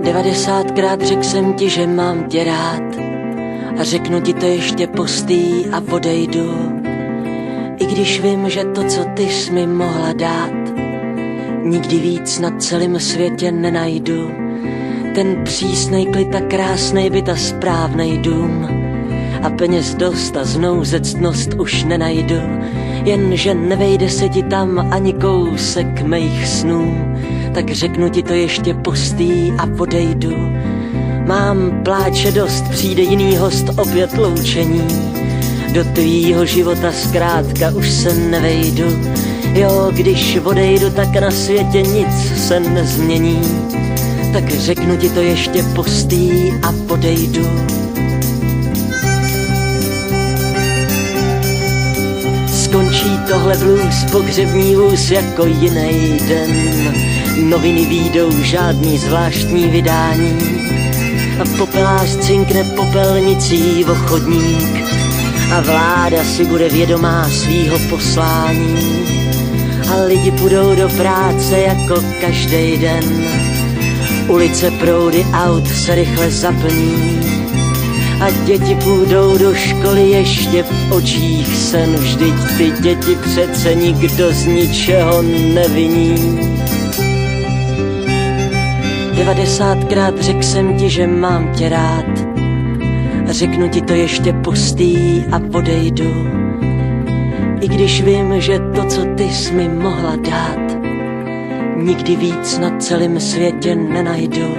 90krát řekl jsem ti, že mám tě rád, a řeknu ti to ještě postý a odejdu. I když vím, že to, co ty jsi mi mohla dát, nikdy víc na celém světě nenajdu. Ten přísnej klid a krásnej byt a správnej dům a peněz dost a znouzectnost už nenajdu. Jenže nevejde se ti tam ani kousek mých snů, tak řeknu ti to ještě postý a odejdu. Mám pláče dost, přijde jiný host, opět loučení. Do tvýho života zkrátka už se nevejdu. Jo, když odejdu, tak na světě nic se nezmění. Tak řeknu ti to ještě postý a odejdu. Skončí tohle blues, pohřební vůz jako jiný den. Noviny výjdou, žádný zvláštní vydání. A popelář cinkne popelnicí o chodník a vláda si bude vědomá svýho poslání. A lidi půjdou do práce jako každý den. Ulice, proudy aut se rychle zaplní a děti půjdou do školy ještě v očích sen. Vždyť ty děti přece nikdo z ničeho neviní. 90krát řekl jsem ti, že mám tě rád, a řeknu ti to ještě postý a odejdu. I když vím, že to, co ty jsi mi mohla dát, nikdy víc na celém světě nenajdu.